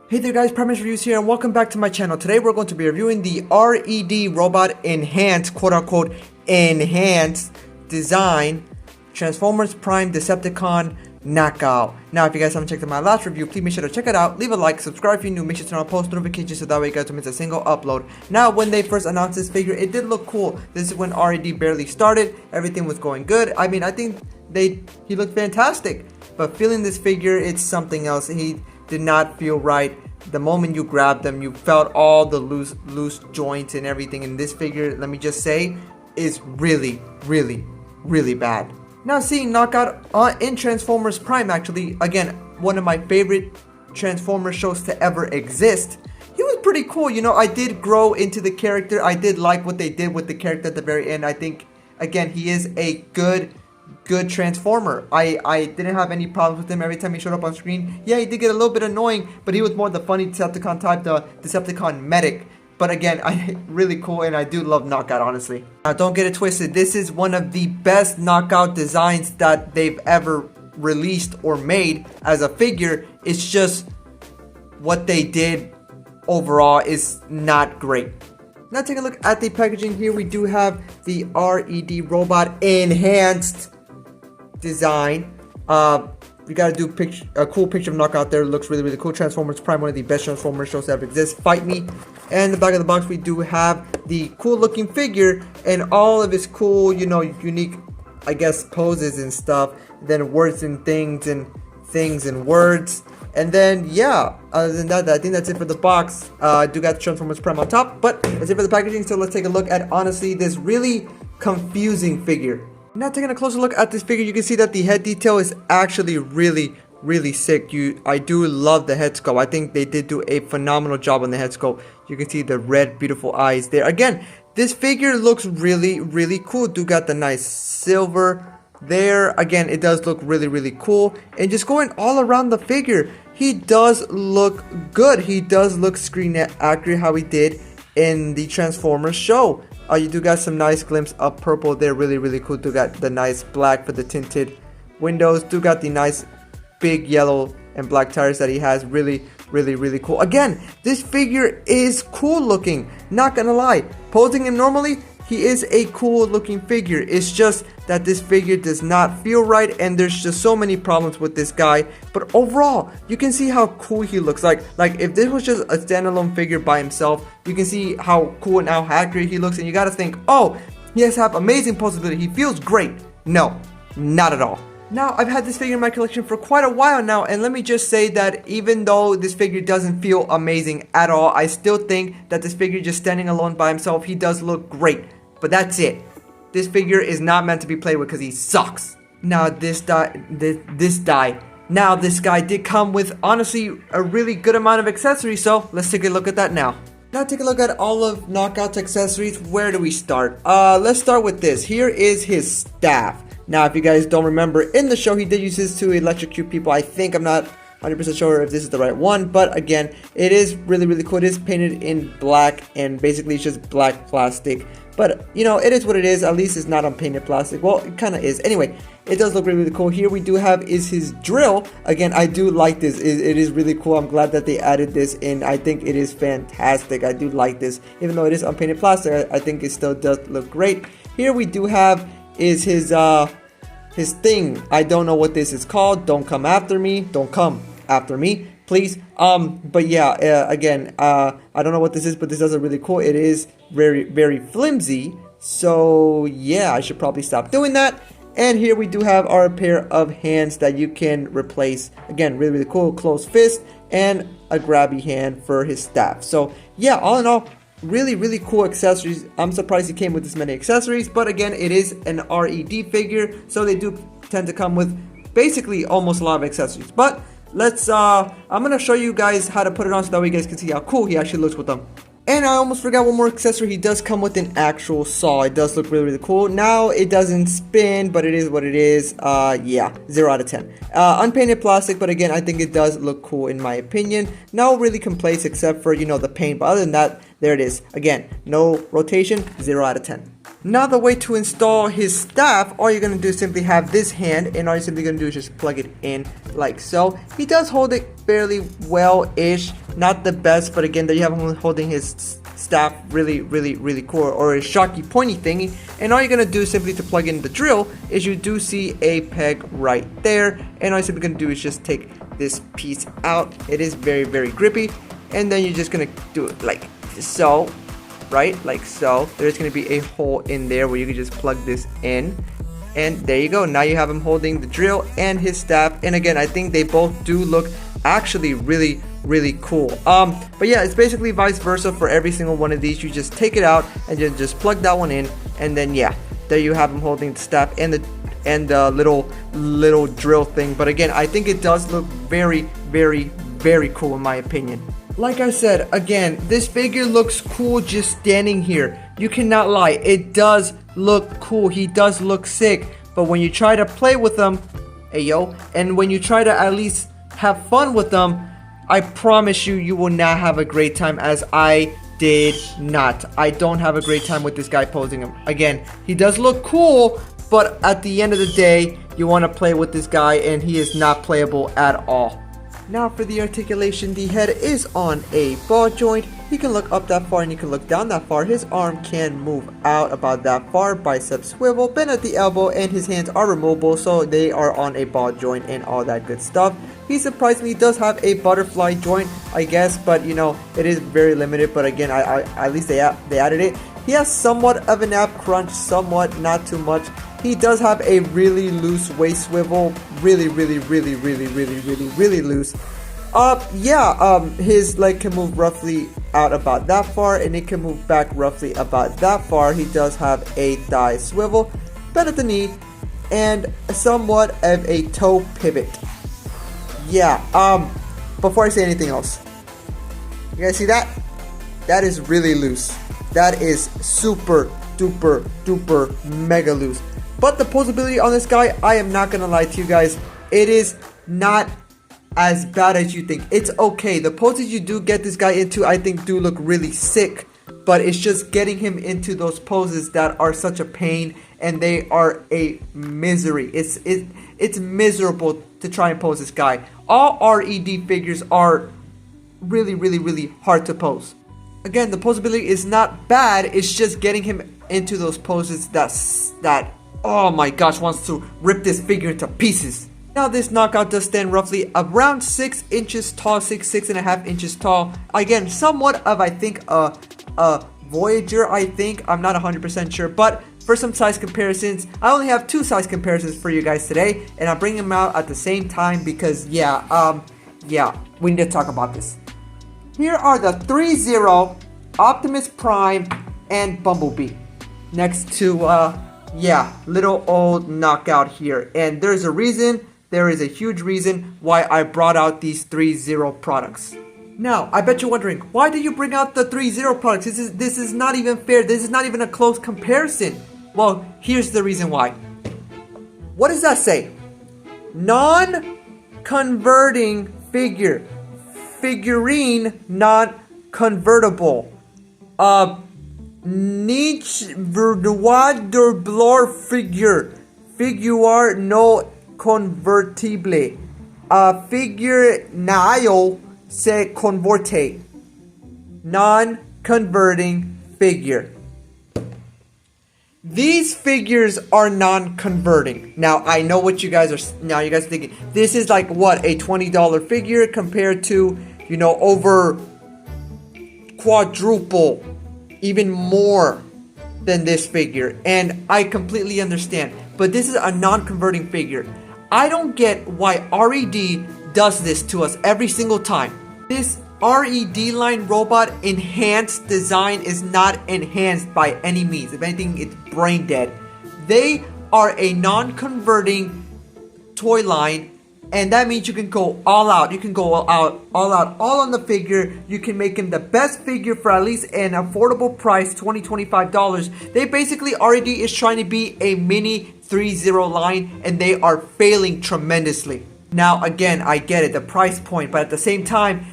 Hey there guys, Premise Reviews here and welcome back to my channel. Today we're going to be reviewing the R.E.D. Robot Enhanced, quote-unquote, Enhanced Design Transformers Prime Decepticon Knockout. Now if you guys haven't checked out my last review, please make sure to check it out, leave a like, subscribe if you're new, make sure to turn on post notifications so that way you guys don't miss a single upload. Now when they first announced this figure, it did look cool. This is when R.E.D. barely started, everything was going good. I mean, I think he looked fantastic, but feeling this figure, it's something else. He did not feel right. The moment you grabbed them, you felt all the loose joints and everything. And this figure, let me just say, is really bad. Now seeing Knockout in Transformers Prime, actually, again, one of my favorite Transformers shows to ever exist. He was pretty cool, you know. I did grow into the character. I did like what they did with the character at the very end. I think, again, he is a good Transformer. I didn't have any problems with him every time he showed up on screen. Yeah, he did get a little bit annoying, but he was more the funny Decepticon type, the Decepticon medic. But again, really cool, and I do love Knockout, honestly. Now, don't get it twisted. This is one of the best Knockout designs that they've ever released or made as a figure. It's just what they did overall is not great. Now, taking a look at the packaging here, we do have the R.E.D. Robot Enhanced Design. We gotta do a cool picture of Knockout there. It looks really cool. Transformers Prime, one of the best Transformers shows that ever exist. Fight Me. And in the back of the box, we do have the cool looking figure and all of his cool, you know, unique, I guess, poses and stuff. Then words and things and words. And then, yeah, other than that, I think that's it for the box. I do got the Transformers Prime on top, but that's it for the packaging. So let's take a look at, honestly, this really confusing figure. Now taking a closer look at this figure, you can see that the head detail is actually really sick. I do love the head sculpt. I think they did do a phenomenal job on the head sculpt. You can see the red, beautiful eyes there. Again, this figure looks really cool. Do got the nice silver there. Again, it does look really cool. And just going all around the figure, he does look good. He does look screen accurate how he did in the Transformers show. You do got some nice glimpse of purple there, really cool. Do got the nice black for the tinted windows. Do got the nice big yellow and black tires that he has. Really cool. Again, this figure is cool looking, not gonna lie. Posing him normally, he is a cool looking figure. It's just that this figure does not feel right, and there's just so many problems with this guy. But overall, you can see how cool he looks. Like if this was just a standalone figure by himself, you can see how cool and how accurate he looks, and you gotta think, oh, he has to have amazing posability. He feels great. No, not at all. Now, I've had this figure in my collection for quite a while now, and let me just say that even though this figure doesn't feel amazing at all, I still think that this figure just standing alone by himself, he does look great. But that's it. This figure is not meant to be played with because he sucks. Now, this guy did come with, honestly, a really good amount of accessories, so let's take a look at that now. Now, take a look at all of Knockout's accessories. Where do we start? Let's start with this. Here is his staff. Now, if you guys don't remember, in the show, he did use this to electrocute people. I think, I'm not 100% sure if this is the right one, but again, it is really cool. It is painted in black, and basically it's just black plastic. But, you know, it is what it is. At least it's not unpainted plastic. Well, it kind of is. Anyway, it does look really cool. Here we do have is his drill. Again, I do like this. It is really cool. I'm glad that they added this in. I think it is fantastic. I do like this. Even though it is unpainted plastic, I think it still does look great. Here we do have is his thing. I don't know what this is called. Don't come after me. Don't come after me, please. But yeah, again, I don't know what this is, but this does look really cool. It is very flimsy, so yeah, I should probably stop doing that. And here we do have our pair of hands that you can replace. Again, really cool. Closed fist and a grabby hand for his staff. So yeah, all in all, really cool accessories. I'm surprised he came with this many accessories, but again, it is an R.E.D. figure, so they do tend to come with basically almost a lot of accessories. But let's I'm gonna show you guys how to put it on so that way you guys can see how cool he actually looks with them. And I almost forgot one more accessory. He does come with an actual saw. It does look really cool. Now, it doesn't spin, but it is what it is. Yeah, 0 out of 10. Unpainted plastic, but again, I think it does look cool in my opinion. No really complaints except for, you know, the paint. But other than that, there it is. Again, no rotation, 0 out of 10. Now the way to install his staff, all you're going to do is simply have this hand, and all you're simply going to do is just plug it in like so. He does hold it fairly well-ish, not the best, but again, there you have him holding his staff really cool, or a shocky pointy thingy. And all you're going to do simply to plug in the drill is you do see a peg right there, and all you're simply going to do is just take this piece out. It is very grippy, and then you're just going to do it like so. Right, like so. There's going to be a hole in there where you can just plug this in, and there you go. Now you have him holding the drill and his staff, and again, I think they both do look actually really cool. But yeah, it's basically vice versa for every single one of these. You just take it out and you just plug that one in, and then yeah, there you have him holding the staff and the little drill thing. But again, I think it does look very cool in my opinion. Like I said, again, this figure looks cool just standing here. You cannot lie, it does look cool. He does look sick. But when you try to play with him, and when you try to at least have fun with them, I promise you, you will not have a great time, as I did not. I don't have a great time with this guy posing him. Again, he does look cool, but at the end of the day, you want to play with this guy, and he is not playable at all. Now for the articulation, the head is on a ball joint. He can look up that far and he can look down that far. His arm can move out about that far, bicep swivel, bend at the elbow, and his hands are removable, so they are on a ball joint and all that good stuff. He surprisingly does have a butterfly joint, I guess, but you know, it is very limited. But again, I at least they added it. He has somewhat of an ab crunch, somewhat, not too much. He does have a really loose waist swivel, really loose. His leg can move roughly out about that far, and it can move back roughly about that far. He does have a thigh swivel, bend at the knee, and somewhat of a toe pivot. Before I say anything else, you guys see that? That is really loose. That is super duper mega loose. But the posability on this guy, I am not gonna lie to you guys, it is not as bad as you think. It's okay. The poses you do get this guy into, I think, do look really sick, but it's just getting him into those poses that are such a pain, and they are a misery. It's miserable to try and pose this guy. All R.E.D. figures are really hard to pose. Again, the posability is not bad, it's just getting him into those poses that oh my gosh, wants to rip this figure into pieces. Now this knockout does stand roughly around 6 inches tall, 6.5 inches tall. Again, somewhat of, I think, a Voyager, I think. I'm not 100% sure, but for some size comparisons, I only have 2 size comparisons for you guys today, and I'm bringing them out at the same time because, we need to talk about this. Here are the 3-0, Optimus Prime, and Bumblebee. Next to, little old knockout here. And there's a reason, there is a huge reason why I brought out these 3-0 products. Now, I bet you're wondering, why do you bring out the 3-0 products? This is not even fair. This is not even a close comparison. Well, here's the reason why. What does that say? Non-converting figure. Figurine, not convertible. Niche verdoir figure. Figure no convertible. Figure naio se converte. Non-converting figure. These figures are non-converting. Now, I know what you guys are thinking. This is like, what, a $20 figure compared to, over quadruple, even more than this figure. And I completely understand. But this is a non-converting figure. I don't get why R.E.D. does this to us every single time. This R.E.D. line robot enhanced design is not enhanced by any means. If anything, it's brain dead. They are a non-converting toy line, and that means you can go all out. You can go all on the figure. You can make him the best figure for at least an affordable price, $20-$25. They basically, R.E.D. is trying to be a mini 3-0 line, and they are failing tremendously. Now, again, I get it, the price point, but at the same time,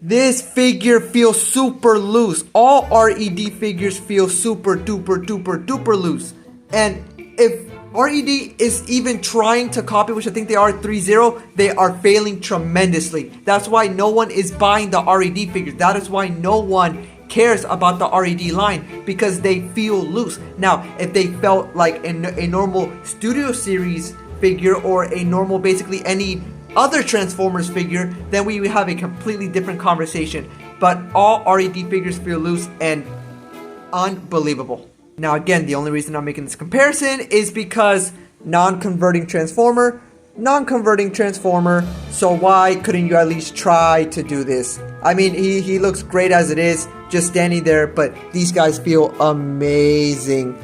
This figure feels super loose. All R.E.D. figures feel super duper duper duper loose. And if R.E.D. is even trying to copy, which I think they are 3.0, they are failing tremendously. That's why no one is buying the R.E.D. figures. That is why no one cares about the R.E.D. line, because they feel loose. Now, if they felt like a normal Studio Series figure or a normal, basically any other Transformers figure, then we would have a completely different conversation. But all R.E.D. figures feel loose and unbelievable. Now again, the only reason I'm making this comparison is because non-converting Transformer, so why couldn't you at least try to do this? I mean, he looks great as it is, just standing there, but these guys feel amazing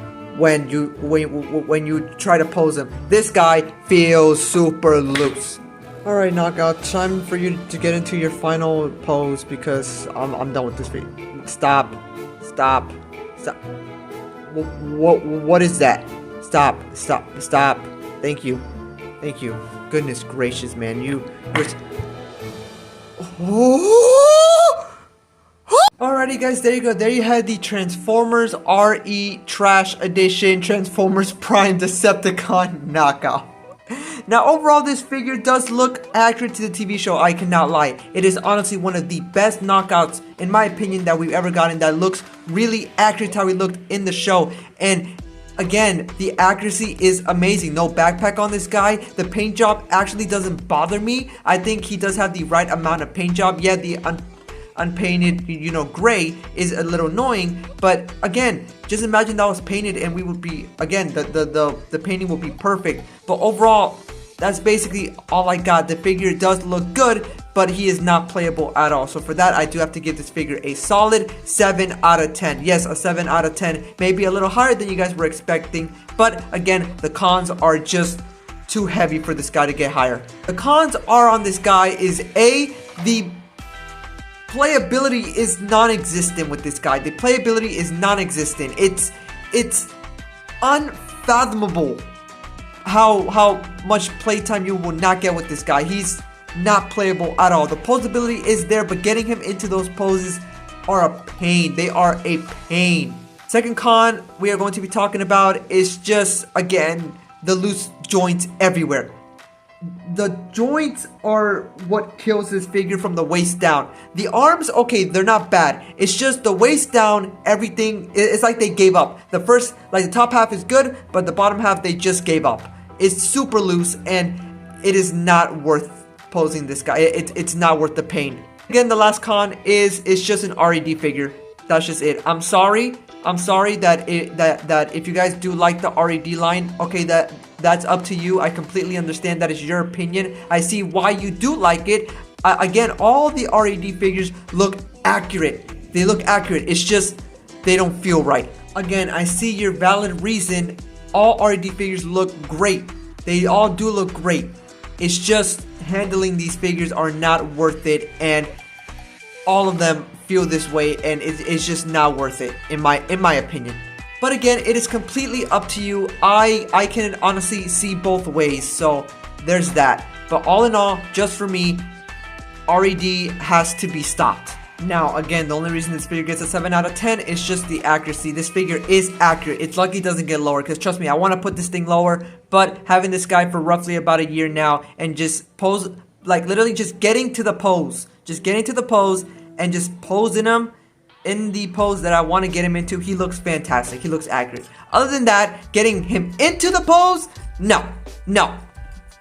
when you try to pose him. This guy feels super loose. Alright, Knockout, time for you to get into your final pose, because I'm done with this video. Stop. What is that? Stop. Thank you. Goodness gracious, man. Alrighty guys, there you go. There you had the Transformers RE Trash Edition Transformers Prime Decepticon Knockout. Now overall, this figure does look accurate to the TV show, I cannot lie. It is honestly one of the best knockouts, in my opinion, that we've ever gotten, that looks really accurate to how he looked in the show. And again, the accuracy is amazing. No backpack on this guy. The paint job actually doesn't bother me. I think he does have the right amount of paint job. Yeah, the unpainted, gray is a little annoying, but again, just imagine that was painted and we would be, again, the painting would be perfect. But overall, that's basically all I got. The figure does look good, but he is not playable at all. So for that, I do have to give this figure a solid 7 out of 10. Yes, a 7 out of 10, maybe a little higher than you guys were expecting, but again, the cons are just too heavy for this guy to get higher. The cons are on this guy is the playability is non-existent with this guy. The playability is non-existent. It's unfathomable how much playtime you will not get with this guy. He's not playable at all. The posability is there, but getting him into those poses are a pain. They are a pain. Second con we are going to be talking about is just, again, the loose joints everywhere. The joints are what kills this figure from the waist down. The arms, okay, they're not bad. It's just the waist down, everything, it's like they gave up. The first, like the top half is good, but the bottom half, they just gave up. It's super loose, and it is not worth posing this guy. It's not worth the pain. Again, the last con is it's just an R.E.D. figure. That's just it. I'm sorry that if you guys do like the R.E.D. line, okay, that's up to you. I completely understand that is your opinion. I see why you do like it. Again, all the R.E.D. figures look accurate. They look accurate. It's just they don't feel right. Again, I see your valid reason. All R.E.D. figures look great. They all do look great. It's just handling these figures are not worth it, and all of them feel this way, and it's just not worth it in my opinion. But again, it is completely up to you. I can honestly see both ways, so there's that. But all in all, just for me, R.E.D. has to be stopped. Now, again, the only reason this figure gets a 7 out of 10 is just the accuracy. This figure is accurate. It's lucky it doesn't get lower, because trust me, I want to put this thing lower, but having this guy for roughly about a year now and just pose, like literally just getting to the pose, and just posing him in the pose that I want to get him into, he looks fantastic. He looks accurate. Other than that, getting him into the pose, no.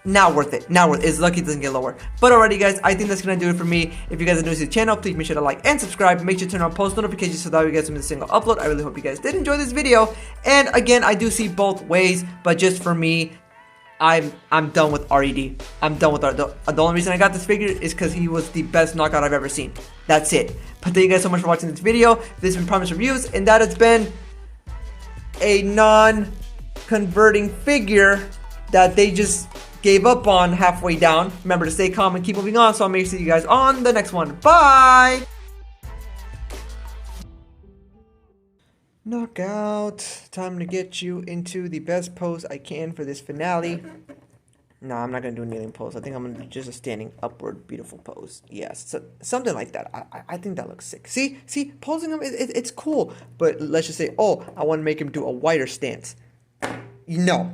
Not worth it. Not worth it. It's lucky it doesn't get lower. But alrighty guys, I think that's gonna do it for me. If you guys are new to the channel, please make sure to like and subscribe. Make sure to turn on post notifications so that you guys miss a single upload. I really hope you guys did enjoy this video. And again, I do see both ways, but just for me, I'm done with R.E.D. I'm done with the only reason I got this figure is because he was the best knockout I've ever seen. That's it. But thank you guys so much for watching this video. This has been Promise Reviews, and that has been a non-converting figure that they just gave up on halfway down. Remember to stay calm and keep moving on, so I'll make sure to see you guys on the next one. Bye! Knockout. Time to get you into the best pose I can for this finale. No, I'm not gonna do a kneeling pose. I think I'm gonna do just a standing upward beautiful pose. Yes, so, something like that. I think that looks sick. See, posing him, it's cool. But let's just say, oh, I want to make him do a wider stance. No,